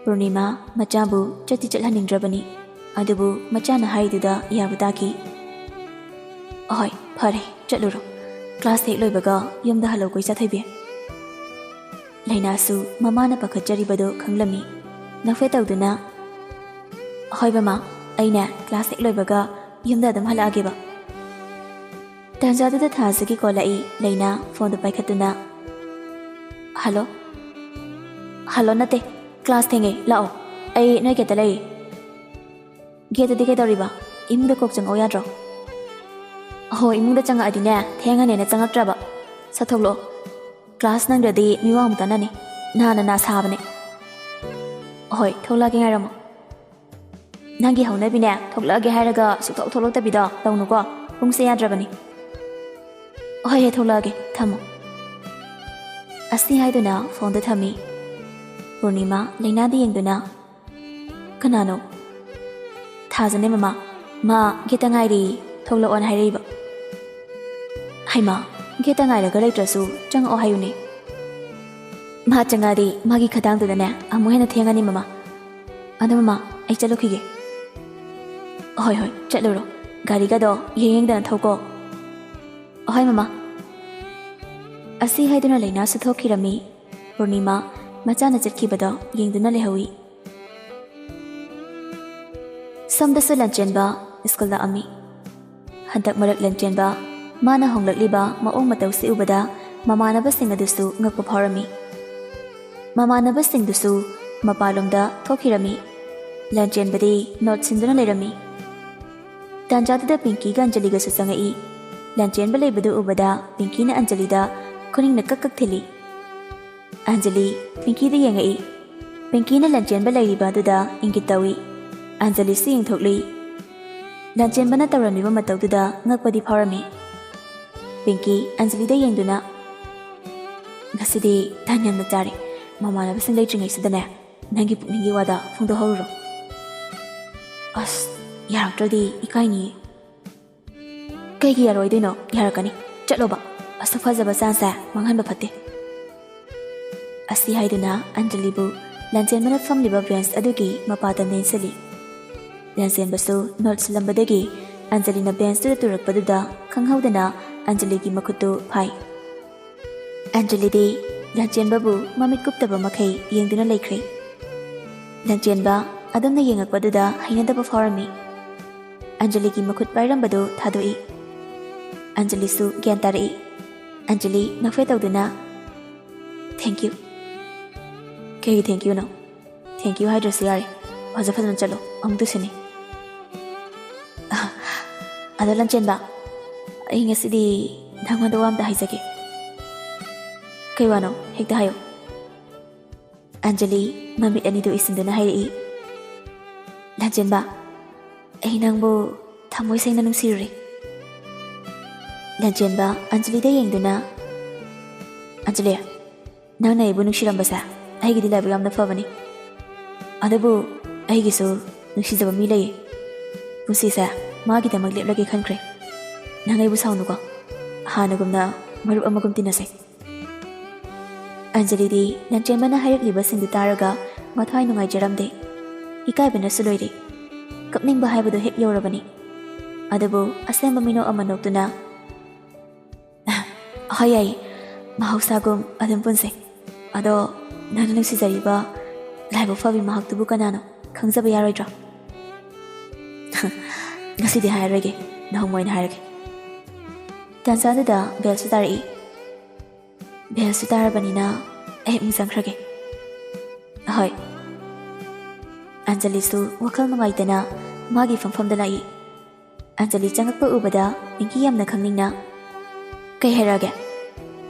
ꯄꯨꯔꯅꯤꯃꯥ ꯃꯆꯥꯕꯨ ꯆꯠꯇꯤ ꯆꯠꯍꯟꯅꯤꯡꯗ꯭ꯔꯕꯅꯤ ꯑꯗꯨꯕꯨ ꯃꯆꯥꯅ ꯍꯥꯏꯔꯤꯗꯨꯗ ꯌꯥꯕ ꯇꯥꯈꯤ ꯑꯍꯣꯏ ꯐꯔꯦ ꯆꯠꯂꯨꯔꯣ ꯀ꯭ꯂꯥꯁ ꯍꯦꯛ ꯂꯣꯏꯕꯒ ꯌꯨꯝꯗ ꯍꯜꯂꯛꯎꯀꯣ ꯏꯆꯥ ꯊꯣꯏꯕꯤ ꯂꯩꯅꯥꯁꯨ ꯃꯃꯥꯅ ꯄꯥꯈꯠꯆꯔꯤꯕꯗꯨ ꯈꯪꯂꯝꯃꯤ ꯅꯐꯦꯠ ꯇꯧꯗꯨꯅ ꯍꯣꯏ ꯃꯃꯥ ꯑꯩꯅꯦ ꯀ꯭ꯂꯥꯁ ꯍꯦꯛ ꯂꯣꯏꯕꯒ ꯌꯨꯝꯗ ꯑꯗꯨꯝ ꯍꯜꯂꯛꯑꯒꯦꯕ ꯇꯟꯖꯥꯗꯨꯗ ꯊꯥꯖꯒꯤ ꯀꯣꯜꯂꯛꯏ ꯂꯩꯅꯥ ꯐꯣꯟꯗꯨ ꯄꯥꯏꯈꯠꯇꯨꯅ ꯍꯜꯂꯣ ꯍꯜꯂꯣ ꯅꯠꯇꯦ ꯀ꯭ꯂꯥꯁ ꯊꯦꯡꯉꯦ ꯂꯥꯛꯑꯣ ꯑꯩ ꯅꯣꯏ ꯒꯦꯠꯇ ꯂꯩ ꯒꯦꯠꯇꯗꯤ ꯀꯩꯗꯧꯔꯤꯕ ꯏꯃꯨꯡꯗ ꯀꯣꯛ ꯆꯪꯉꯛꯑꯣ ꯌꯥꯗ꯭ꯔꯣ ꯍꯣꯏ ꯏꯃꯨꯡꯗ ꯆꯪꯉꯛꯑꯗꯤꯅꯦ ꯊꯦꯡꯉꯅꯦꯅ ꯆꯪꯉꯛꯇ꯭ꯔꯕ ꯁꯠꯊꯣꯛꯂꯛꯑꯣ ꯀ꯭ꯂꯥꯁ ꯅꯪꯗ꯭ꯔꯗꯤ ꯃꯤꯋꯥ ꯑꯃꯨꯛ ꯇꯥꯅꯅꯤ ꯅꯥ ꯁꯥꯕꯅꯦ ꯍꯣꯏ ꯊꯣꯛꯂꯛꯑꯒꯦ ꯉꯥꯏꯔꯝꯃꯣ ꯅꯪꯒꯤ ꯍꯧꯅꯕꯤꯅꯦ ꯊꯣꯛꯂꯛꯑꯒꯦ ꯍꯥꯏꯔꯒ ꯁꯨꯛꯊꯣꯛ ꯊꯣꯛꯂꯛꯇꯕꯤꯗꯣ ꯇꯧꯅꯨꯀꯣ ꯄꯨꯡꯁꯦ ꯌꯥꯗ꯭ꯔꯕꯅꯤ ꯍꯣꯏ ꯊꯣꯛꯂꯛꯑꯒꯦ ꯊꯝꯃꯣ ꯑꯁꯤ ꯍꯥꯏꯗꯨꯅ ꯐꯣꯟꯗ ꯊꯝꯃꯤ ꯄꯨꯔꯅꯤꯃꯥ ꯂꯩꯅꯥꯗ ꯌꯦꯡꯗꯨꯅ ꯀꯅꯥꯅꯣ ꯊꯥꯖꯅꯦ ꯃꯃꯥ ꯃꯥ ꯒꯦꯠꯇ ꯉꯥꯏꯔꯤ ꯊꯣꯛꯂꯛꯑꯣꯅ ꯍꯥꯏꯔꯛꯏꯕ ꯍꯩꯃꯥ ꯒꯦꯠꯇ ꯉꯥꯏꯔꯒ ꯂꯩꯇ꯭ꯔꯁꯨ ꯆꯪꯉꯛꯑꯣ ꯍꯥꯏꯌꯨꯅꯦ ꯃꯥ ꯆꯪꯉꯛꯑꯗꯤ ꯃꯥꯒꯤ ꯈꯗꯥꯡꯗꯨꯗꯅꯦ ꯑꯃꯨꯛ ꯍꯦꯟꯅ ꯊꯦꯡꯉꯅꯤ ꯃꯃꯥ ꯑꯗꯣ ꯃꯃꯥ ꯑꯩ ꯆꯠꯂꯨꯈꯤꯒꯦ ꯍꯣꯏ ꯆꯠꯂꯨꯔꯣ ꯒꯥꯔꯤꯒꯗꯣ ꯌꯦꯡꯗꯅ ꯊꯧꯀꯣ ꯑꯍꯣꯏ ꯃꯃꯥ ꯑꯁꯤ ꯍꯥꯏꯗꯨꯅ ꯂꯩꯅꯥꯁꯨ ꯊꯣꯛꯈꯤꯔꯝꯃꯤ ꯄꯨꯔꯅꯤꯃꯥ ꯃꯆꯥꯅ ꯆꯠꯈꯤꯕꯗꯣ ꯌꯦꯡꯗꯨꯅ ꯂꯩꯍꯧꯏ꯫ ꯁꯣꯝꯗꯁꯨ ꯂꯟꯆꯦꯟꯕ ꯁ꯭ꯀꯨꯜ ꯂꯥꯛꯑꯝꯃꯤ꯫ ꯍꯟꯗꯛ ꯃꯔꯛ ꯂꯟꯆꯦꯟꯕ ꯃꯥꯅ ꯍꯣꯡꯂꯛꯂꯤꯕ ꯃꯑꯣꯡ ꯃꯇꯧꯁꯤ ꯎꯕꯗ ꯃꯃꯥꯟꯅꯕꯁꯤꯡ ꯑꯗꯨꯁꯨ ꯉꯛꯄ ꯐꯥꯎꯔꯝꯃꯤ꯫ ꯃꯃꯥꯟꯅꯕꯁꯤꯡꯗꯨꯁꯨ ꯃꯄꯥꯟꯂꯣꯝꯗ ꯊꯣꯛꯈꯤꯔꯝꯃꯤ꯫ ꯂꯟꯆꯦꯟꯕꯗꯤ ꯅꯣꯠ ꯁꯤꯟꯗꯨꯅ ꯂꯩꯔꯝꯃꯤ꯫ ꯇꯥꯟꯖꯥꯗꯨꯗ ꯄꯤꯡꯀꯤꯒ ꯑꯟꯖꯂꯤꯒꯁꯨ ꯆꯪꯉꯛꯏ꯫ ꯂꯟꯆꯦꯟꯕ ꯂꯩꯕꯗꯨ ꯎꯕꯗ ꯄꯤꯡꯀꯤꯅ ꯑꯟꯖꯂꯤꯗ ꯈꯨꯅꯤꯡꯅ ꯀꯛ ꯀꯛ ꯊꯤꯜꯂꯤ꯫ ꯑꯟꯖꯂꯤ ꯄꯤꯡꯀꯤꯗ ꯌꯦꯡꯉꯛꯏ꯫ ꯄꯤꯡꯀꯤꯅ ꯂꯟꯆꯦꯟꯕ ꯂꯩꯔꯤꯕ ꯑꯗꯨꯗ ꯏꯪꯒꯤꯠ ꯇꯧꯏ꯫ ꯑꯟꯖꯂꯤꯁꯨ ꯌꯦꯡꯊꯣꯛꯂꯤ꯫ ꯂꯟꯆꯦꯟꯕꯅ ꯇꯧꯔꯝꯃꯤꯕ ꯃꯇꯧꯗꯨꯗ ꯉꯛꯄꯗꯤ ꯐꯥꯎꯔꯝꯃꯤ꯫ ꯄꯤꯡꯀꯤ ꯑꯟꯖꯂꯤꯗ ꯌꯦꯡꯗꯨꯅ ꯉꯁꯤꯗꯤ ꯇꯟ ꯌꯥꯝꯅ ꯆꯥꯔꯦ꯫ ꯃꯃꯥꯟꯅꯕꯁꯤꯡ ꯂꯩꯇ꯭ꯔꯤꯉꯩꯁꯤꯗꯅꯦ ꯅꯪꯒꯤ ꯄꯨꯛꯅꯤꯡꯒꯤ ꯋꯥꯗ ꯐꯣꯡꯗꯣꯛꯍꯧꯔꯨꯔꯣ꯫ ꯑꯁ ꯌꯥꯔꯛꯇ꯭ꯔꯗꯤ ꯏꯀꯥꯏꯅꯤꯌꯦ꯫ ꯀꯩꯒꯤ ꯌꯥꯔꯣꯏꯗꯣꯏꯅꯣ? ꯌꯥꯔꯛꯀꯅꯤ, ꯆꯠꯂꯣꯕ꯫ ꯑꯁꯨꯛ ꯐꯖꯕ ꯆꯥꯟꯁꯁꯦ ꯃꯥꯡꯍꯟꯕ ꯐꯠꯇꯦ꯫ ꯑꯁꯤ ꯍꯥꯏꯗꯨꯅ ꯑꯟꯖꯂꯤꯕꯨ ꯂꯟꯆꯦꯟꯕꯅ ꯐꯝꯂꯤꯕ ꯕꯦꯟꯁ ꯑꯗꯨꯒꯤ ꯃꯄꯥꯗ ꯅꯦꯟꯁꯤꯜꯂꯤ꯫ ꯂꯟꯆꯦꯟꯕꯁꯨ ꯅꯣꯠ ꯁꯤꯜꯂꯝꯕꯗꯒꯤ ꯑꯟꯖꯂꯤꯅ ꯕꯦꯟꯁꯇꯨꯗ ꯇꯨꯔꯛꯄꯗꯨꯗ ꯈꯪꯍꯧꯗꯅ ꯑꯟꯖꯂꯤꯒꯤ ꯃꯈꯨꯠꯇꯨ ꯐꯥꯏ꯫ ꯑꯟꯖꯂꯤꯗꯤ ꯂꯟꯆꯦꯟꯕꯕꯨ ꯃꯃꯤꯠ ꯀꯨꯞꯇꯕ ꯃꯈꯩ ꯌꯦꯡꯗꯨꯅ ꯂꯩꯈ꯭ꯔꯦ꯫ ꯂꯟꯆꯦꯟꯕ ꯑꯗꯨꯝꯅ ꯌꯦꯡꯉꯛꯄꯗꯨꯗ ꯍꯩꯅꯗꯕ ꯐꯥꯎꯔꯝꯃꯤ꯫ ꯑꯟꯖꯂꯤꯒꯤ ꯃꯈꯨꯠ ꯄꯥꯏꯔꯝꯕꯗꯨ ꯊꯥꯗꯣꯛꯏ꯫ ꯑꯟꯖꯂꯤꯁꯨ ꯒ꯭ꯌꯥꯟ ꯇꯥꯔꯛꯏ꯫ ꯑꯟꯖꯂꯤ ꯅꯣꯛꯐꯦ ꯇꯧꯗꯨꯅ ꯊꯦꯡꯛ ꯌꯨ꯫ ꯀꯩꯒꯤ ꯊꯦꯡꯛ ꯌꯨꯅꯣ? ꯊꯦꯡꯛ ꯌꯨ ꯍꯥꯏꯗ꯭ꯔꯁꯨ ꯌꯥꯔꯦ, ꯐꯖꯅ ꯆꯠꯂꯣ, ꯑꯃꯨꯛ ꯇꯨꯁꯤꯟꯅꯤ꯫ ꯑꯗꯣ ꯂꯟꯆꯦꯟꯕ, ꯑꯩ ꯉꯁꯤꯗꯤ ꯅꯪꯉꯣꯟꯗ ꯋꯥ ꯑꯝꯇ ꯍꯥꯏꯖꯒꯦ꯫ ꯀꯩ ꯋꯥꯅꯣ? ꯍꯦꯛꯇ ꯍꯥꯏꯌꯣ꯫ ꯑꯟꯖꯂꯤ ꯃꯃꯤꯠ ꯑꯅꯤꯗꯨ ꯏꯁꯤꯟꯗꯨꯅ ꯍꯥꯏꯔꯛꯏ꯫ ꯂꯟꯆꯦꯟꯕ, ꯑꯩ ꯅꯪꯕꯨ ꯊꯃꯣꯏ ꯁꯦꯡꯅ ꯅꯨꯡꯁꯤꯔꯨꯔꯦ꯫ ꯂꯟꯆꯦꯟꯕ ꯑꯟꯖꯂꯤꯗ ꯌꯦꯡꯗꯨꯅ ꯑꯟꯖꯂꯤ, ꯅꯪꯅ ꯑꯩꯕꯨ ꯅꯨꯡꯁꯤꯔꯝꯕꯁꯦ ꯑꯩꯒꯤꯗꯤ ꯂꯥꯏꯕꯛ ꯌꯥꯝꯅ ꯐꯕꯅꯤ꯫ ꯑꯗꯨꯕꯨ ꯑꯩꯒꯤꯁꯨ ꯅꯨꯡꯁꯤꯖꯕ ꯃꯤ ꯂꯩꯌꯦ꯫ ꯄꯨꯟꯁꯤꯁꯦ ꯃꯥꯒꯤꯗꯃꯛ ꯂꯦꯞꯂꯒꯦ ꯈꯟꯈ꯭ꯔꯦ꯫ ꯅꯪ ꯑꯩꯕꯨ ꯁꯥꯎꯅꯨꯀꯣ, ꯍꯥꯟꯅꯒꯨꯝꯅ ꯃꯔꯨꯞ ꯑꯃꯒꯨꯝ ꯇꯤꯟꯅꯁꯦ꯫ ꯑꯟꯖꯂꯤꯗꯤ ꯂꯟꯆꯦꯟꯕꯅ ꯍꯥꯏꯔꯛꯂꯤꯕꯁꯤꯡꯗꯨ ꯇꯥꯔꯒ ꯃꯊ꯭ꯋꯥꯏ ꯅꯨꯡꯉꯥꯏꯖꯔꯝꯗꯦ꯫ ꯏꯀꯥꯏꯕꯅꯁꯨ ꯂꯣꯏꯔꯦ꯫ ꯀꯞꯅꯤꯡꯕ ꯍꯥꯏꯕꯗꯨ ꯍꯦꯛ ꯌꯧꯔꯕꯅꯤ꯫ ꯑꯗꯨꯕꯨ ꯑꯁꯦꯡꯕ ꯃꯤꯅꯣꯛ ꯑꯃ ꯅꯣꯛꯇꯨꯅ ꯍꯣꯏ ꯌꯥꯏ, ꯃꯍꯧꯁꯥꯒꯨꯝ ꯑꯗꯨꯝ ꯄꯨꯟꯁꯦ꯫ ꯑꯗꯣ ꯅꯪꯅ ꯅꯨꯡꯁꯤꯖꯔꯤꯕ ꯂꯥꯏꯕꯛ ꯐꯕꯤ ꯃꯍꯥꯛꯇꯨꯕꯨ ꯀꯅꯥꯅꯣ ꯈꯪꯖꯕ ꯌꯥꯔꯣꯏꯗ꯭ꯔꯣ? ꯉꯁꯤꯗꯤ ꯍꯥꯏꯔꯔꯣꯏꯒꯦ, ꯅꯣꯡꯃ ꯑꯣꯏꯅ ꯍꯥꯏꯔꯒꯦ꯫ ꯇꯥꯟꯖꯥꯗꯨꯗ ꯕꯦꯜꯁꯨ ꯇꯥꯔꯛꯏ꯫ ꯕꯦꯜꯁꯨ ꯇꯥꯔꯕꯅꯤꯅ ꯑꯩ ꯑꯃꯨꯛ ꯆꯪꯈ꯭ꯔꯒꯦ꯫ ꯍꯣꯏ꯫ ꯑꯟꯖꯂꯤꯁꯨ ꯋꯥꯈꯜ ꯅꯨꯡꯉꯥꯏꯇꯅ ꯃꯥꯒꯤ ꯐꯝꯐꯝꯗ ꯂꯥꯛꯏ꯫ ꯑꯟꯖꯂꯤ ꯆꯪꯉꯛꯄ ꯎꯕꯗ ꯄꯤꯡꯀꯤ ꯌꯥꯝꯅ ꯈꯪꯅꯤꯡꯅ ꯀꯩ ꯍꯥꯏꯔꯛꯑꯒꯦ?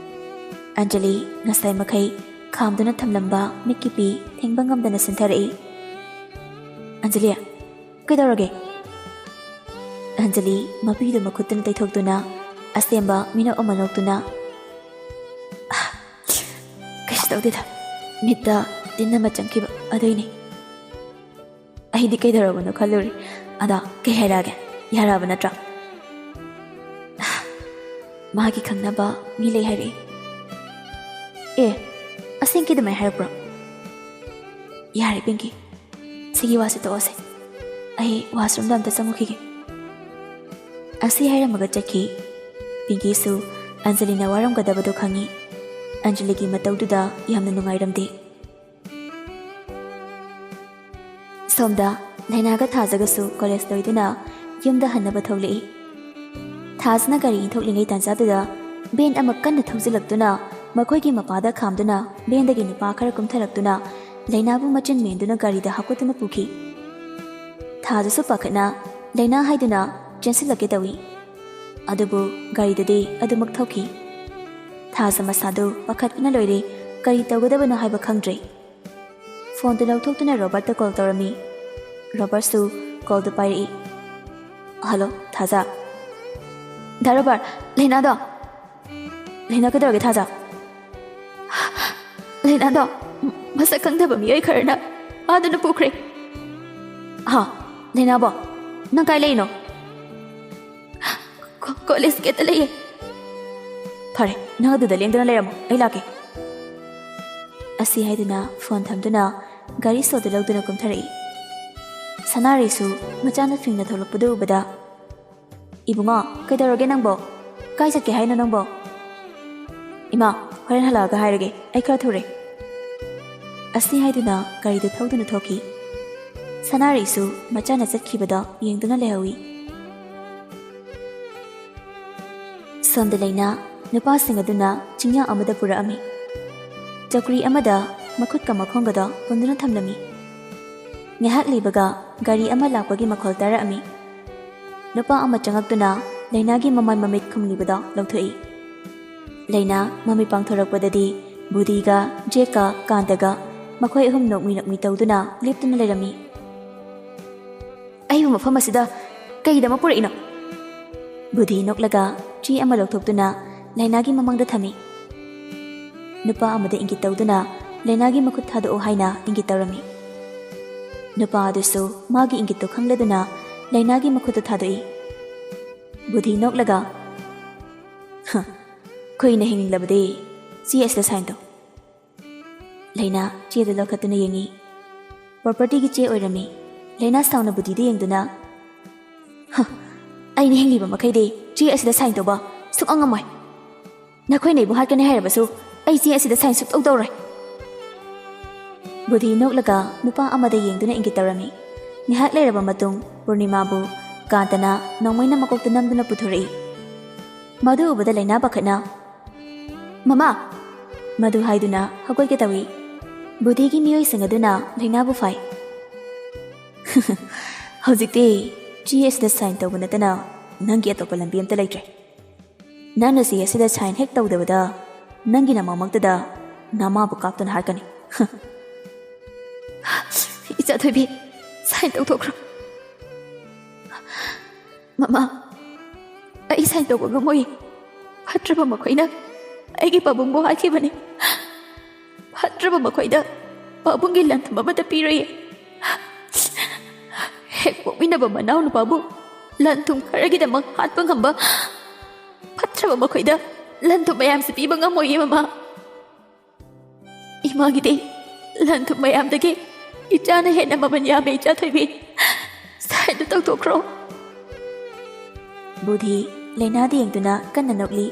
ꯑꯟꯖꯂꯤ ꯉꯁꯥꯏ ꯃꯈꯩ ꯈꯥꯝꯗꯨꯅ ꯊꯝꯂꯝꯕ ꯃꯤꯠꯀꯤ ꯄꯤ ꯊꯦꯡꯕ ꯉꯝꯗꯅ ꯁꯤꯟꯊꯔꯛꯏ꯫ ꯑꯟꯖꯂꯤ, ꯀꯩꯗꯧꯔꯒꯦ? ꯑꯟꯖꯂꯤ ꯃꯄꯤꯗꯨ ꯃꯈꯨꯠꯇꯨꯅ ꯇꯩꯊꯣꯛꯇꯨꯅ ꯑꯁꯦꯡꯕ ꯃꯤꯅꯣꯛ ꯑꯃ ꯅꯣꯛꯇꯨꯅ ꯀꯩꯁꯨ ꯇꯧꯗꯦꯗ, ꯃꯤꯠꯇ ꯇꯤꯟ ꯑꯃ ꯆꯪꯈꯤꯕ ꯑꯗꯨꯏꯅꯤ꯫ ꯑꯩꯗꯤ ꯀꯩꯗꯧꯔꯕꯅꯣ ꯈꯜꯂꯨꯔꯦ꯫ ꯑꯗꯣ ꯀꯩ ꯍꯥꯏꯔꯛꯑꯒꯦ? ꯌꯥꯔꯛꯑꯕ ꯅꯠꯇ꯭ꯔꯣ? ꯃꯥꯒꯤ ꯈꯪꯅꯕ ꯃꯤ ꯂꯩ ꯍꯥꯏꯔꯛꯏ꯫ ꯑꯦ, ꯑꯁꯦꯡꯀꯤ ꯑꯗꯨꯃꯥꯏꯅ ꯍꯥꯏꯔꯛꯄ꯭ꯔꯣ? ꯌꯥꯔꯦ ꯄꯤꯡꯀꯤ, ꯁꯤꯒꯤ ꯋꯥꯁꯦ ꯇꯣꯛꯑꯁꯦ꯫ ꯑꯩ ꯋꯥꯁꯔꯨꯝꯗ ꯑꯝꯇ ꯆꯪꯉꯨꯈꯤꯒꯦ꯫ ꯑꯁꯤ ꯍꯥꯏꯔꯝꯃꯒ ꯆꯠꯈꯤ꯫ ꯄꯤꯡꯀꯤꯁꯨ ꯑꯟꯖꯂꯤꯅ ꯋꯥꯔꯝꯒꯗꯕꯗꯨ ꯈꯪꯉꯤ꯫ ꯑꯟꯖꯂꯤꯒꯤ ꯃꯇꯧꯗꯨꯗ ꯌꯥꯝꯅ ꯅꯨꯡꯉꯥꯏꯔꯝꯗꯦ꯫ ꯁꯣꯝꯗ ꯂꯩꯅꯥꯒ ꯊꯥꯖꯒꯁꯨ ꯀꯣꯂꯦꯖ ꯂꯣꯏꯗꯨꯅ ꯌꯨꯝꯗ ꯍꯟꯅꯕ ꯊꯣꯛꯂꯛꯏ꯫ ꯊꯥꯖꯅ ꯒꯥꯔꯤ ꯏꯟꯊꯣꯛꯂꯤꯉꯩ ꯇꯥꯟꯖꯥꯗꯨꯗ ꯚꯦꯟ ꯑꯃ ꯀꯟꯅ ꯊꯧꯖꯤꯜꯂꯛꯇꯨꯅ ꯃꯈꯣꯏꯒꯤ ꯃꯄꯥꯗ ꯈꯥꯝꯗꯨꯅ ꯚꯦꯟꯗꯒꯤ ꯅꯨꯄꯥ ꯈꯔ ꯀꯨꯝꯊꯔꯛꯇꯨꯅ ꯂꯩꯅꯥꯕꯨ ꯃꯆꯤꯟ ꯃꯦꯟꯗꯨꯅ ꯒꯥꯔꯤꯗ ꯍꯥꯞꯀꯠꯇꯨꯅ ꯄꯨꯈꯤ꯫ ꯊꯥꯖꯁꯨ ꯄꯥꯈꯠꯅ ꯂꯩꯅꯥ ꯍꯥꯏꯗꯨꯅ ꯆꯦꯟꯁꯤꯜꯂꯛꯀꯦ ꯇꯧꯏ꯫ ꯑꯗꯨꯕꯨ ꯒꯥꯔꯤꯗꯨꯗꯤ ꯑꯗꯨꯃꯛ ꯊꯧꯈꯤ꯫ ꯊꯥꯖ ꯃꯁꯥꯗꯨ ꯄꯥꯈꯠꯄꯅ ꯂꯣꯏꯔꯦ, ꯀꯔꯤ ꯇꯧꯒꯗꯕꯅꯣ ꯍꯥꯏꯕ ꯈꯪꯗ꯭ꯔꯦ꯫ ꯐꯣꯟꯗꯨ ꯂꯧꯊꯣꯛꯇꯨꯅ ꯔꯣꯕꯔꯠꯇ ꯀꯣꯜ ꯇꯧꯔꯝꯃꯤ꯫ ꯔꯣꯕꯔꯠꯁꯨ ꯀꯣꯜꯗꯨ ꯄꯥꯏꯔꯛꯏ꯫ ꯍꯜꯂꯣ ꯊꯥꯖ꯫ ꯗꯥ ꯔꯣꯕꯔꯠ, ꯂꯩꯅꯥꯗꯣ꯫ ꯂꯩꯅꯥ ꯀꯩꯗꯧꯔꯒꯦ ꯊꯥꯖ? ꯂꯩꯅꯥꯗꯣ ꯃꯁꯛ ꯈꯪꯗꯕ ꯃꯤꯑꯣꯏ ꯈꯔꯅ ꯐꯥꯗꯨꯅ ꯄꯨꯈ꯭ꯔꯦ꯫ ꯍꯥ, ꯂꯩꯅꯥꯕꯣ? ꯅꯪ ꯀꯥꯏ ꯂꯩꯅꯣ? ꯀꯣꯂꯦꯖ ꯒꯦꯠꯇ ꯂꯩꯌꯦ꯫ ꯐꯔꯦ, ꯅꯪ ꯑꯗꯨꯗ ꯂꯦꯡꯗꯅ ꯂꯩꯔꯝꯃꯣ, ꯑꯩ ꯂꯥꯛꯀꯦ꯫ ꯑꯁꯤ ꯍꯥꯏꯗꯨꯅ ꯐꯣꯟ ꯊꯝꯗꯨꯅ ꯒꯥꯔꯤ ꯁꯣꯗꯨ ꯂꯧꯗꯨꯅ ꯀꯨꯝꯊꯔꯛꯏ꯫ ꯁꯅꯥꯔꯩꯁꯨ ꯃꯆꯥꯅ ꯐꯤꯡꯅ ꯊꯣꯛꯂꯛꯄꯗꯨ ꯎꯕꯗ ꯏꯕꯨꯡꯉꯣ, ꯀꯩꯗꯧꯔꯒꯦ ꯅꯪꯕꯣ? ꯀꯥꯏ ꯆꯠꯀꯦ ꯍꯥꯏꯅꯣ ꯅꯪꯕꯣ? ꯏꯃꯥ, ꯍꯣꯔꯦꯟ ꯍꯜꯂꯛꯑꯒ ꯍꯥꯏꯔꯒꯦ, ꯑꯩ ꯈꯔ ꯊꯨꯔꯦ꯫ ꯑꯁꯤ ꯍꯥꯏꯗꯨꯅ ꯒꯥꯔꯤꯗꯨ ꯊꯧꯗꯨꯅ ꯊꯣꯛꯈꯤ ꯁꯅꯥꯔꯩꯁꯨ ꯃꯆꯥꯅ ꯆꯠꯈꯤꯕꯗ ꯌꯦꯡꯗꯨꯅ ꯂꯩꯍꯧꯏ ꯁꯣꯝꯗ ꯂꯩꯅ ꯅꯨꯄꯥꯁꯤꯡ ꯑꯗꯨꯅ ꯆꯤꯡꯌꯥ ꯑꯃꯗ ꯄꯨꯔꯛꯑꯝꯃꯤ ꯆꯧꯀ꯭ꯔꯤ ꯑꯃꯗ ꯃꯈꯨꯠꯀ ꯃꯈꯣꯡꯒꯗ ꯄꯨꯟꯗꯨꯅ ꯊꯝꯂꯝꯃꯤ ꯉꯥꯏꯍꯥꯛ ꯂꯩꯕꯒ ꯒꯥꯔꯤ ꯑꯃ ꯂꯥꯛꯄꯒꯤ ꯃꯈꯣꯜ ꯇꯥꯔꯛꯑꯝꯃꯤ ꯅꯨꯄꯥ ꯑꯃ ꯆꯪꯉꯛꯇꯨꯅ ꯂꯩꯅꯥꯒꯤ ꯃꯃꯥꯏ ꯃꯃꯤꯠ ꯈꯨꯝꯂꯤꯕꯗ ꯂꯧꯊꯣꯛꯏ ꯂꯩꯅꯥ ꯃꯃꯤꯠ ꯄꯥꯡꯊꯣꯔꯛꯄꯗꯗꯤ ꯕꯨꯙꯤꯒ ꯖꯦꯛꯀ ꯀꯥꯟꯇꯒ ꯃꯈꯣꯏ ꯑꯍꯨꯝ ꯅꯣꯛꯃꯤ ꯅꯣꯛꯃꯤ ꯇꯧꯗꯨꯅ ꯂꯦꯞꯇꯨꯅ ꯂꯩꯔꯝꯃꯤ ꯑꯩꯕꯨ ꯃꯐꯝ ꯑꯁꯤꯗ ꯀꯩꯒꯤꯗꯃꯛ ꯄꯨꯔꯛꯏꯅꯣ ꯕꯨꯙꯤ ꯅꯣꯛꯂꯒ ꯆꯦ ꯑꯃ ꯂꯧꯊꯣꯛꯇꯨꯅ ꯂꯩꯅꯥꯒꯤ ꯃꯃꯥꯡꯗ ꯊꯝꯃꯤ ꯅꯨꯄꯥ ꯑꯃꯗ ꯏꯪꯒꯤꯠ ꯇꯧꯗꯨꯅ ꯂꯩꯅꯥꯒꯤ ꯃꯈꯨꯠ ꯊꯥꯗꯣꯛꯑꯣ ꯍꯥꯏꯅ ꯏꯪꯒꯤꯠ ꯇꯧꯔꯝꯃꯤ ꯅꯨꯄꯥ ꯑꯗꯨꯁꯨ ꯃꯥꯒꯤ ꯏꯪꯒꯤꯠꯇꯨ ꯈꯪꯂꯗꯨꯅ ꯂꯩꯅꯥꯒꯤ ꯃꯈꯨꯠꯇꯨ ꯊꯥꯗꯣꯛꯏ ꯕꯨꯙꯤ ꯅꯣꯛꯂꯒ ꯀꯨꯏꯅ ꯍꯤꯡꯅꯤꯡꯂꯕꯗꯤ ꯆꯦ ꯑꯁꯤꯗ ꯁꯥꯏꯟ ꯇꯧ ꯂꯩꯅꯥ ꯆꯦꯗꯨ ꯂꯧꯈꯠꯇꯨꯅ ꯌꯦꯡꯉꯤ ꯄ꯭ꯔꯣꯄꯔꯇꯤꯒꯤ ꯆꯦ ꯑꯣꯏꯔꯝꯃꯤ ꯂꯩꯅꯥ ꯁꯥꯎꯅ ꯕꯨꯙꯤꯗ ꯌꯦꯡꯗꯨꯅ ꯑꯩꯅ ꯍꯤꯡꯂꯤꯕ ꯃꯈꯩꯗꯤ ꯆꯦ ꯑꯁꯤꯗ ꯁꯥꯏꯟ ꯇꯧꯕ ꯁꯨꯛꯉꯝ ꯉꯝꯃꯣꯏ ꯅꯈꯣꯏꯅ ꯑꯩꯕꯨ ꯍꯥꯠꯀꯅꯤ ꯍꯥꯏꯔꯕꯁꯨ ꯑꯩ ꯆꯦ ꯑꯁꯤꯗ ꯁꯥꯏꯟ ꯁꯨꯛꯇꯧ ꯇꯧꯔꯣꯏ ꯕꯨꯙꯤ ꯅꯣꯛꯂꯒ ꯅꯨꯄꯥ ꯑꯃꯗ ꯌꯦꯡꯗꯨꯅ ꯏꯪꯒꯤꯠ ꯇꯧꯔꯝꯃꯤ ꯉꯥꯏꯍꯥꯛ ꯂꯩꯔꯕ ꯃꯇꯨꯡ ꯄꯨꯔꯅꯤꯃꯥꯕꯨ ꯀꯥꯟꯇꯅ ꯅꯣꯡꯃꯩꯅ ꯃꯀꯣꯛꯇ ꯅꯝꯗꯨꯅ ꯄꯨꯊꯣꯔꯛꯏ ꯃꯗꯨ ꯎꯕꯗ ꯂꯩꯅꯥ ꯄꯥꯈꯠꯅ ꯃꯃꯥ ꯃꯗꯨ ꯍꯥꯏꯗꯨꯅ ꯍꯧꯒꯠꯀꯦ ꯇꯧꯏ ꯕꯨꯙꯤꯒꯤ ꯃꯤꯑꯣꯏꯁꯤꯡ ꯑꯗꯨꯅ ꯂꯩꯅꯥꯕꯨ ꯐꯥꯏ ꯍꯧꯖꯤꯛꯇꯤ ꯆꯦ ꯑꯁꯤꯗ ꯁꯥꯏꯟ ꯇꯧꯕ ꯅꯠꯇꯅ ꯅꯪꯒꯤ ꯑꯇꯣꯞꯄ ꯂꯝꯕꯤ ꯑꯝꯇ ꯂꯩꯇ꯭ꯔꯦ ꯅꯪꯅ ꯆꯦ ꯑꯁꯤꯗ ꯁꯥꯏꯟ ꯍꯦꯛ ꯇꯧꯗꯕꯗ ꯅꯪꯒꯤ ꯅꯃꯃꯛꯇꯗ ꯅꯃꯥꯕꯨ ꯀꯥꯞꯇꯨꯅ ꯍꯥꯠꯀꯅꯤ ꯏꯆꯥ ꯊꯣꯏꯕꯤ ꯁꯥꯏꯟ ꯇꯧꯊꯣꯛꯈ꯭ꯔꯣ ꯃꯃꯥ ꯑꯩ ꯁꯥꯏꯟ ꯇꯧꯕ ꯉꯝꯃꯣꯏ ꯐꯠꯇ꯭ꯔꯕ ꯃꯈꯣꯏꯅ ꯑꯩꯒꯤ ꯄꯥꯕꯨꯡꯕꯨ ꯍꯥꯠꯈꯤꯕꯅꯤ ꯐꯠꯇ꯭ꯔꯕ ꯃꯈꯣꯏꯗ ꯄꯥꯕꯨꯡꯒꯤ ꯂꯟꯊꯨꯝ ꯑꯃꯠꯇ ꯄꯤꯔꯣꯏꯌꯦ ꯍꯦꯛ ꯄꯣꯛꯃꯤꯟꯅꯕ ꯃꯅꯥꯎ ꯅꯨꯄꯥꯕꯨ ꯂꯟꯊꯨꯝ ꯈꯔꯒꯤꯗꯃꯛ ꯍꯥꯠꯄ ꯉꯝꯕ ꯐꯠꯇ꯭ꯔꯕ ꯃꯈꯣꯏꯗ ꯂꯟꯊꯨꯝ ꯃꯌꯥꯝꯁꯤ ꯄꯤꯕ ꯉꯝꯃꯣꯏꯌꯦ ꯃꯃꯥ 이마기대 란투 ꯃꯌꯥꯝꯗꯒꯤ 이ጫꯅ ꯍꯦꯟꯅ ꯃꯃꯜ ꯌꯥꯝꯃꯦ 이ጫ ꯊꯣꯏꯕꯤ ꯁꯥꯏꯟꯗꯨ ꯇꯧꯊꯣꯛꯈ꯭ꯔꯣ ꯕꯨꯙꯤ ꯂꯩꯅꯥꯗ ꯌꯦꯡꯗꯨꯅ ꯀꯟꯅ ꯅꯣꯛꯂꯤ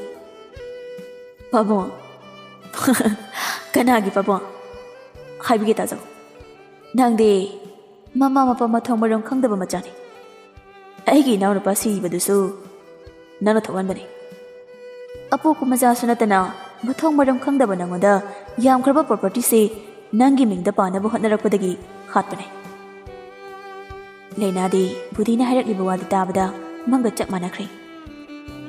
ꯄꯥꯕꯨꯡ ꯀꯅꯥꯒꯤ ꯄꯥꯕꯨꯡ ꯍꯥꯏꯕꯤꯒꯦ ꯇꯥꯖꯧ ꯅꯪꯗꯤ ꯃꯃꯥ ꯃꯄꯥ ꯃꯊꯣꯡ ꯃꯔꯝ ꯈꯪꯗꯕ ꯃꯆꯥꯅꯤ ꯑꯩꯒꯤ ꯏꯅꯥꯎꯅꯨꯄꯥ ꯁꯤꯕꯗꯨꯁꯨ ꯅꯪꯅ ꯊꯣꯛꯍꯟꯕꯅꯤ ꯑꯄꯣꯛꯄ ꯃꯆꯥꯁꯨ ꯅꯠꯇꯅ ꯃꯊꯣꯡ ꯃꯔꯝ ꯈꯪꯗꯕ ꯅꯪꯉꯣꯟꯗ ꯌꯥꯝꯈ꯭ꯔꯕ ꯄ꯭ꯔꯣꯄꯔꯇꯤꯁꯦ ꯅꯪꯒꯤ ꯃꯤꯡꯗ ꯄꯥꯅꯕ ꯍꯣꯠꯅꯔꯛꯄꯗꯒꯤ ꯍꯥꯠꯄꯅꯦ ꯂꯩꯅꯥꯗꯤ ꯕꯨꯙꯤꯅ ꯍꯥꯏꯔꯛꯂꯤꯕ ꯋꯥꯗꯨ ꯇꯥꯕꯗ ꯃꯪꯒ ꯆꯞ ꯃꯥꯟꯅꯈ꯭ꯔꯦ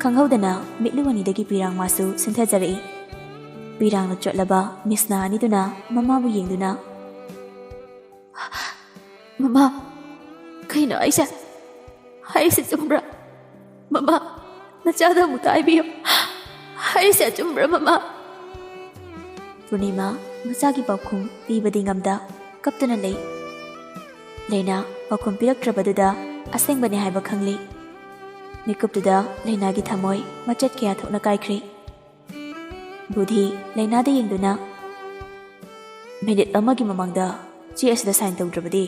ꯈꯪꯍꯧꯗꯅ ꯃꯤꯠꯂꯨ ꯑꯅꯤꯗꯒꯤ ꯄꯤꯔꯥꯡ ꯃꯥꯁꯨ ꯁꯤꯟꯊꯖꯔꯛꯏ ꯄꯤꯔꯥꯡꯅ ꯆꯣꯠꯂꯕ ꯃꯤꯁꯅꯥ ꯑꯅꯤꯗꯨꯅ ꯃꯃꯥꯕꯨ ꯌꯦꯡꯗꯨꯅ ꯃꯃꯥ ꯀꯩꯅꯣ ꯑꯩꯁꯦ ꯍꯥꯏꯔꯤꯁꯦ ꯆꯨꯝꯕ꯭ꯔꯥ ꯃꯃꯥ ꯅꯆꯥꯗ ꯑꯃꯨꯛꯇ ꯍꯥꯏꯕꯤꯌꯨ ꯍꯥꯏꯔꯤꯁꯦ ꯑꯆꯨꯝꯕ꯭ꯔꯥ ꯃꯃꯥ ꯄꯨꯔꯅꯤꯃꯥ ꯃꯆꯥꯒꯤ ꯄꯥꯎꯈꯨꯝ ꯄꯤꯕꯗꯤ ꯉꯝꯗ ꯀꯞꯇꯨꯅ ꯂꯩ ꯂꯩꯅꯥ ꯄꯥꯎꯈꯨꯝ ꯄꯤꯔꯛꯇ꯭ꯔꯕꯗꯨꯗ ꯑꯁꯦꯡꯕꯅꯤ ꯍꯥꯏꯕ ꯈꯪꯂꯤ ꯃꯤꯀꯨꯞꯇꯨꯗ ꯂꯩꯅꯥꯒꯤ ꯊꯃꯣꯏ ꯃꯆꯦꯠ ꯀꯌꯥ ꯊꯣꯛꯅ ꯀꯥꯏꯈ꯭ꯔꯦ ꯕꯨꯙꯤ ꯂꯩꯅꯥꯗ ꯌꯦꯡꯗꯨꯅ ꯃꯤꯅꯤꯠ ꯑꯃꯒꯤ ꯃꯃꯥꯡꯗ ꯆꯦ ꯑꯁꯤꯗ ꯁꯥꯏꯟ ꯇꯧꯗ꯭ꯔꯕꯗꯤ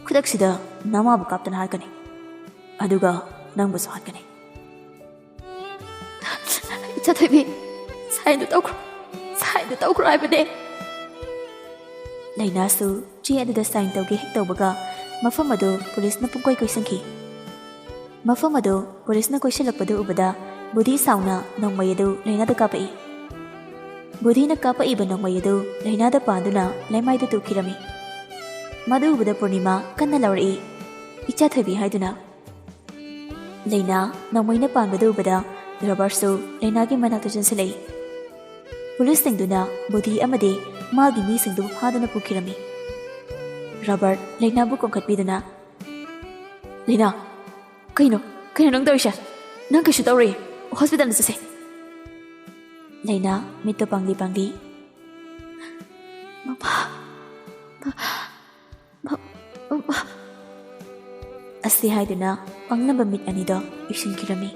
ꯈꯨꯗꯛꯁꯤꯗ ꯅꯃꯥꯕꯨ ꯀꯥꯞꯇꯨꯅ ꯍꯥꯠꯀꯅꯤ ꯑꯗꯨꯒ ꯅꯪꯕꯨꯁꯨ ꯍꯥꯠꯀꯅꯤ ꯏꯆꯥ ꯊꯣꯏꯕꯤ ꯁꯥꯏꯟꯗꯨ ꯇꯧꯈ꯭ꯔꯣ ꯍꯥꯏꯕꯅꯦ ꯂꯩꯅꯥꯁꯨ ꯆꯦ ꯑꯗꯨꯗ ꯁꯥꯏꯟ ꯇꯧꯒꯦ ꯍꯦꯛ ꯇꯧꯕꯒ ꯃꯐꯝ ꯑꯗꯨ ꯄꯨꯂꯤꯁꯅ ꯄꯨꯡꯀꯣꯏ ꯀꯣꯏꯁꯤꯟꯈꯤ ꯃꯐꯝ ꯑꯗꯨ ꯄꯨꯂꯤꯁꯅ ꯀꯣꯏꯁꯤꯜꯂꯛꯄꯗꯨ ꯎꯕꯗ ꯕꯨꯙꯤ ꯁꯥꯎꯅ ꯅꯣꯡꯃꯩ ꯑꯗꯨ ꯂꯩꯅꯥꯗ ꯀꯥꯞꯄꯛꯏ ꯕꯨꯙꯤꯅ ꯀꯥꯞꯄꯛꯏꯕ ꯅꯣꯡꯃꯩ ꯑꯗꯨ ꯂꯩꯅꯥꯗ ꯄꯥꯟꯗꯨꯅ ꯂꯩꯃꯥꯏꯗ ꯇꯨꯈꯤꯔꯝꯃꯤ ꯃꯗꯨ ꯎꯕꯗ ꯄꯨꯔꯅꯤꯃꯥ ꯀꯟꯅ ꯂꯥꯎꯔꯛꯏ ꯏꯆꯥ ꯊꯣꯏꯕꯤ ꯍꯥꯏꯗꯨꯅ ꯂꯩꯅꯥ ꯅꯣꯡꯃꯩꯅ ꯄꯥꯟꯕꯗꯨ ꯎꯕꯗ ꯔꯣꯕꯔꯠꯁꯨ ꯂꯩꯅꯥꯒꯤ ꯃꯅꯥꯛꯇ ꯆꯪꯁꯤꯜꯂꯛꯏ ꯄꯨꯂꯤꯁꯁꯤꯡꯗꯨꯅ ꯕꯨꯙꯤ ꯑꯃꯗꯤ ꯃꯥꯒꯤ ꯃꯤꯁꯤꯡꯗꯨ ꯐꯥꯗꯨꯅ ꯄꯨꯈꯤꯔꯝꯃꯤ ꯔꯣꯕꯔꯠ ꯂꯩꯅꯥꯕꯨ ꯀꯣꯟꯈꯠꯄꯤꯗꯨꯅ ꯂꯩꯅꯥ ꯀꯩꯅꯣ ꯅꯪ ꯇꯧꯔꯤꯁꯦ ꯅꯪ ꯀꯩꯁꯨ ꯇꯧꯔꯣꯏ ꯍꯣꯁꯄꯤꯇꯥꯜꯗ ꯆꯠꯁꯦ ꯂꯩꯅꯥ ꯃꯤꯠꯇꯣ ꯄꯥꯡꯂꯤ ꯃꯃꯥ ꯑꯁꯤ ꯍꯥꯏꯗꯨꯅ ꯄꯪꯂꯝꯕ ꯃꯤꯠ ꯑꯅꯤꯗꯣ ꯏꯁꯤꯟꯈꯤꯔꯝꯃꯤ